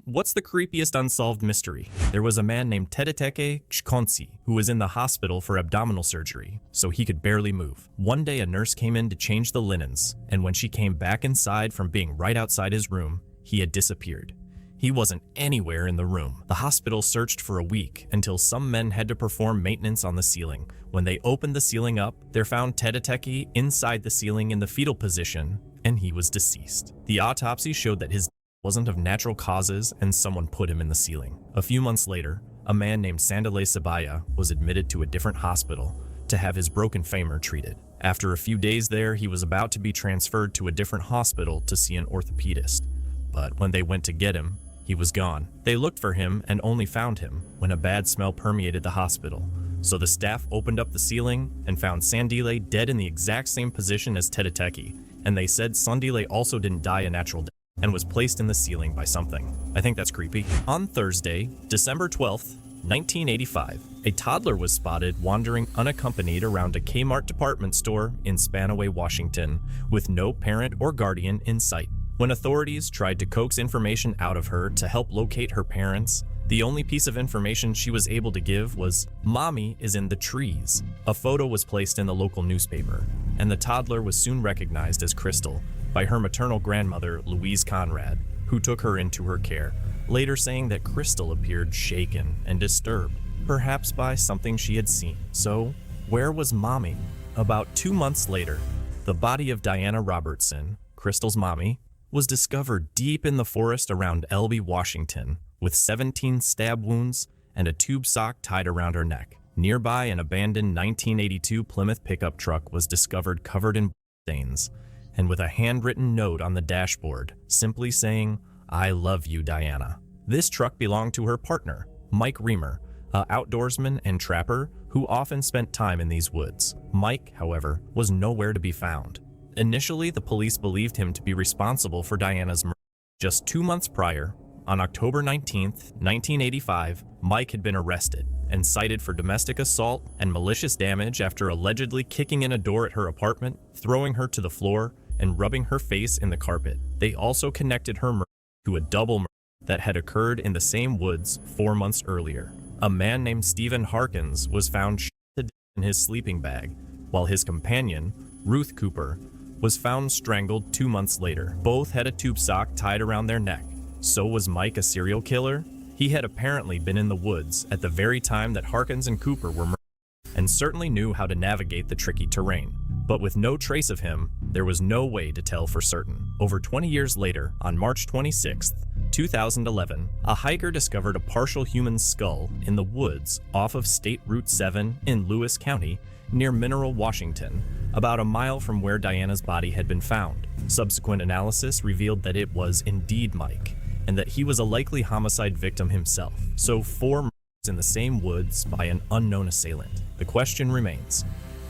What's the creepiest unsolved mystery? There was a man named Tedeteke Chkonsi who was in the hospital for abdominal surgery, so he could barely move. One day a nurse came in to change the linens, and when she came back inside from being right outside his room, he had disappeared. He wasn't anywhere in the room. The hospital searched for a week until some men had to perform maintenance on the ceiling. When they opened the ceiling up, they found Tedeteke inside the ceiling in the fetal position, and he was deceased. The autopsy showed that his wasn't of natural causes and someone put him in the ceiling. A few months later, a man named Sandile Sabaya was admitted to a different hospital to have his broken femur treated. After a few days there, he was about to be transferred to a different hospital to see an orthopedist. But when they went to get him, he was gone. They looked for him and only found him when a bad smell permeated the hospital. So the staff opened up the ceiling and found Sandile dead in the exact same position as Tedeteke, and they said Sandile also didn't die a natural death and was placed in the ceiling by something. I think that's creepy. On Thursday, December 12th, 1985, a toddler was spotted wandering unaccompanied around a Kmart department store in Spanaway, Washington, with no parent or guardian in sight. When authorities tried to coax information out of her to help locate her parents, the only piece of information she was able to give was, "Mommy is in the trees." A photo was placed in the local newspaper, and the toddler was soon recognized as Crystal by her maternal grandmother, Louise Conrad, who took her into her care, later saying that Crystal appeared shaken and disturbed, perhaps by something she had seen. So, where was Mommy? About 2 months later, the body of Diana Robertson, Crystal's mommy, was discovered deep in the forest around Elby, Washington, with 17 stab wounds and a tube sock tied around her neck. Nearby, an abandoned 1982 Plymouth pickup truck was discovered covered in stains, and with a handwritten note on the dashboard, simply saying, "I love you, Diana." This truck belonged to her partner, Mike Reamer, an outdoorsman and trapper who often spent time in these woods. Mike, however, was nowhere to be found. Initially, the police believed him to be responsible for Diana's murder. Just 2 months prior, on October 19th, 1985, Mike had been arrested and cited for domestic assault and malicious damage after allegedly kicking in a door at her apartment, throwing her to the floor, and rubbing her face in the carpet. They also connected her murder to a double murder that had occurred in the same woods 4 months earlier. A man named Stephen Harkins was found shot to death in his sleeping bag, while his companion, Ruth Cooper, was found strangled 2 months later. Both had a tube sock tied around their neck. So was Mike a serial killer? He had apparently been in the woods at the very time that Harkins and Cooper were murdered, and certainly knew how to navigate the tricky terrain. But with no trace of him, there was no way to tell for certain. Over 20 years later, on March 26, 2011, a hiker discovered a partial human skull in the woods off of State Route 7 in Lewis County, near Mineral, Washington, about a mile from where Diana's body had been found. Subsequent analysis revealed that it was indeed Mike, and that he was a likely homicide victim himself. So 4 murders in the same woods by an unknown assailant. The question remains,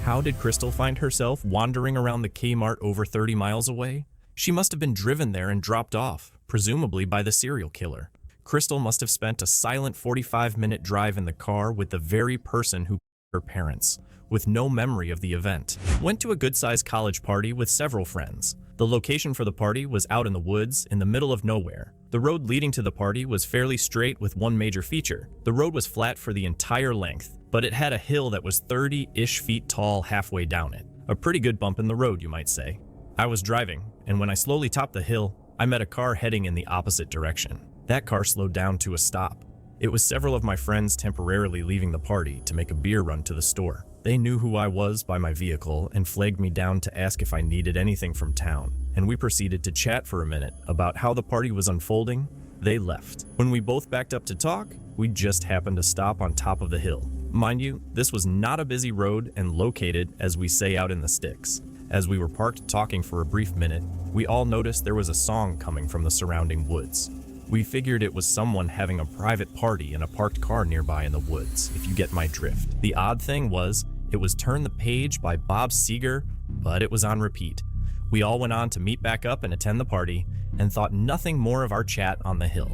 how did Crystal find herself wandering around the Kmart over 30 miles away? She must have been driven there and dropped off, presumably by the serial killer. Crystal must have spent a silent 45-minute drive in the car with the very person who killed her parents, with no memory of the event. Went to a good-sized college party with several friends. The location for the party was out in the woods in the middle of nowhere. The road leading to the party was fairly straight with one major feature. The road was flat for the entire length, but it had a hill that was 30-ish feet tall halfway down it. A pretty good bump in the road, you might say. I was driving, and when I slowly topped the hill, I met a car heading in the opposite direction. That car slowed down to a stop. It was several of my friends temporarily leaving the party to make a beer run to the store. They knew who I was by my vehicle and flagged me down to ask if I needed anything from town, and we proceeded to chat for a minute about how the party was unfolding. They left. When we both backed up to talk, we just happened to stop on top of the hill. Mind you, this was not a busy road and located, as we say, out in the sticks. As we were parked talking for a brief minute, we all noticed there was a song coming from the surrounding woods. We figured it was someone having a private party in a parked car nearby in the woods, if you get my drift. The odd thing was, it was Turn the Page by Bob Seger, but it was on repeat. We all went on to meet back up and attend the party, and thought nothing more of our chat on the hill.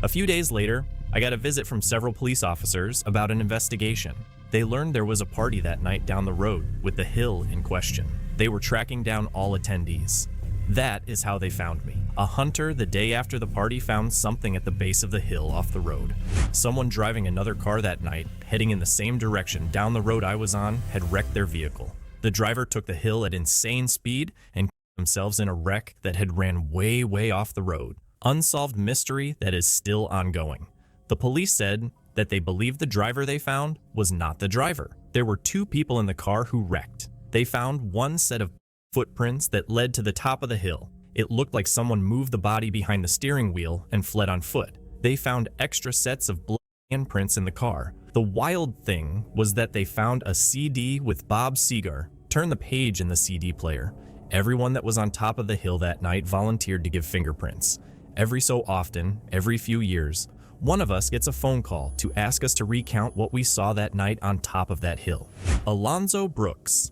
A few days later, I got a visit from several police officers about an investigation. They learned there was a party that night down the road with the hill in question. They were tracking down all attendees. That is how they found me. A hunter the day after the party found something at the base of the hill off the road. Someone driving another car that night, heading in the same direction down the road I was on, had wrecked their vehicle. The driver took the hill at insane speed and themselves in a wreck that had ran way off the road. Unsolved mystery that is still ongoing. The police said that they believed the driver they found was not the driver. There were 2 people in the car who wrecked. They found one set of footprints that led to the top of the hill. It looked like someone moved the body behind the steering wheel and fled on foot. They found extra sets of blood handprints in the car. The wild thing was that they found a CD with Bob Seger. Turn the page in the CD player. Everyone that was on top of the hill that night volunteered to give fingerprints. Every so often, every few years, one of us gets a phone call to ask us to recount what we saw that night on top of that hill. Alonzo Brooks.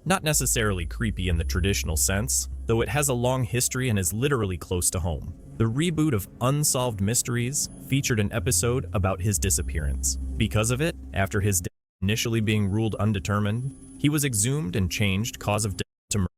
Not necessarily creepy in the traditional sense, though it has a long history and is literally close to home. The reboot of Unsolved Mysteries featured an episode about his disappearance. Because of it, after his death initially being ruled undetermined, he was exhumed and changed cause of death to murder,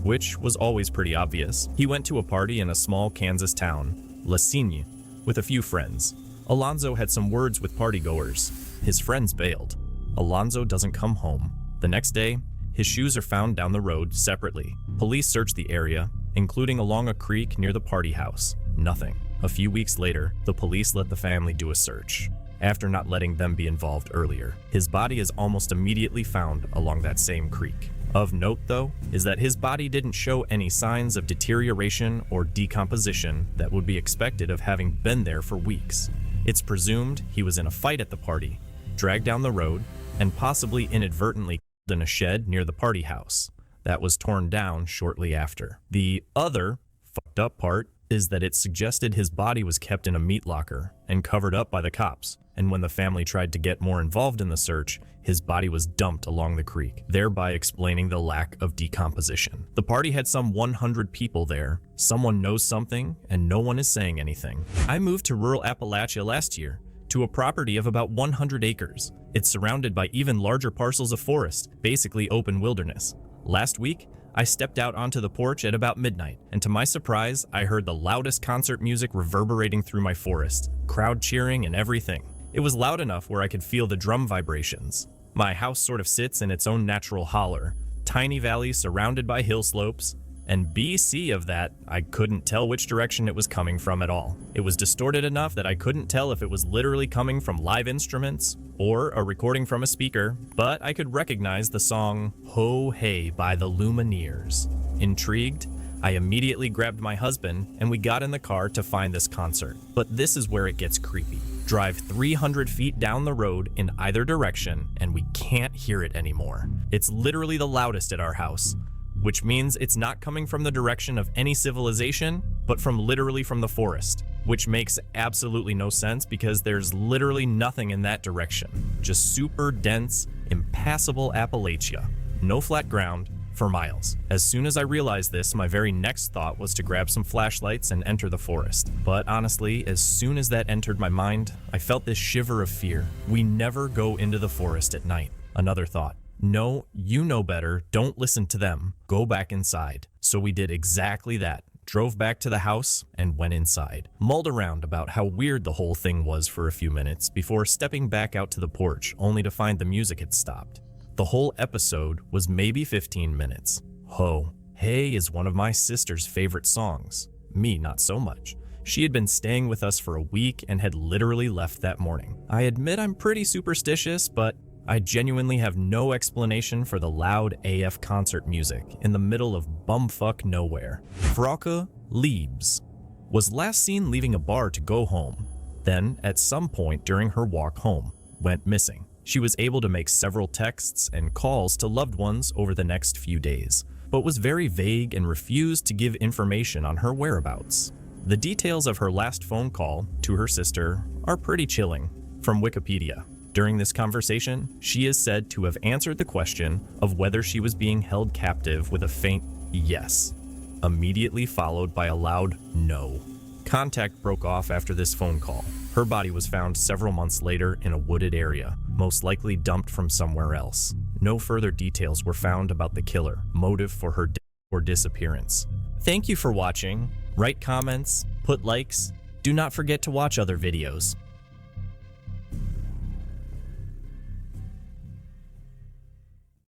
which was always pretty obvious. He went to a party in a small Kansas town, La Cygne, with a few friends. Alonzo had some words with partygoers. His friends bailed. Alonzo doesn't come home. The next day, his shoes are found down the road separately. Police searched the area, including along a creek near the party house. Nothing. A few weeks later, the police let the family do a search, after not letting them be involved earlier. His body is almost immediately found along that same creek. Of note, though, is that his body didn't show any signs of deterioration or decomposition that would be expected of having been there for weeks. It's presumed he was in a fight at the party, dragged down the road, and possibly inadvertently killed in a shed near the party house that was torn down shortly after. The other fucked up part is that it suggested his body was kept in a meat locker and covered up by the cops, and when the family tried to get more involved in the search, his body was dumped along the creek, thereby explaining the lack of decomposition. The party had some 100 people there. Someone knows something, and no one is saying anything. I moved to rural Appalachia last year, to a property of about 100 acres. It's surrounded by even larger parcels of forest, basically open wilderness. Last week, I stepped out onto the porch at about midnight, and to my surprise, I heard the loudest concert music reverberating through my forest, crowd cheering and everything. It was loud enough where I could feel the drum vibrations. My house sort of sits in its own natural holler, tiny valley surrounded by hill slopes, and BC of that, I couldn't tell which direction it was coming from at all. It was distorted enough that I couldn't tell if it was literally coming from live instruments or a recording from a speaker, but I could recognize the song Ho Hey by the Lumineers. Intrigued, I immediately grabbed my husband and we got in the car to find this concert. But this is where it gets creepy. Drive 300 feet down the road in either direction and we can't hear it anymore. It's literally the loudest at our house, which means it's not coming from the direction of any civilization, but literally from the forest, which makes absolutely no sense because there's literally nothing in that direction. Just super dense, impassable Appalachia. No flat ground for miles. As soon as I realized this, my very next thought was to grab some flashlights and enter the forest. But honestly, as soon as that entered my mind, I felt this shiver of fear. We never go into the forest at night. Another thought. No, you know better. Don't listen to them. Go back inside. So we did exactly that. Drove back to the house and went inside. Mulled around about how weird the whole thing was for a few minutes before stepping back out to the porch only to find the music had stopped. The whole episode was maybe 15 minutes. Ho Hey is one of my sister's favorite songs. Me, not so much. She had been staying with us for a week and had literally left that morning. I admit I'm pretty superstitious, but I genuinely have no explanation for the loud AF concert music in the middle of bumfuck nowhere. Frauke Liebs was last seen leaving a bar to go home, then at some point during her walk home, went missing. She was able to make several texts and calls to loved ones over the next few days, but was very vague and refused to give information on her whereabouts. The details of her last phone call to her sister are pretty chilling. From Wikipedia. During this conversation, she is said to have answered the question of whether she was being held captive with a faint yes, immediately followed by a loud no. Contact broke off after this phone call. Her body was found several months later in a wooded area, most likely dumped from somewhere else. No further details were found about the killer, motive for her death or disappearance. Thank you for watching. Write comments, put likes. Do not forget to watch other videos.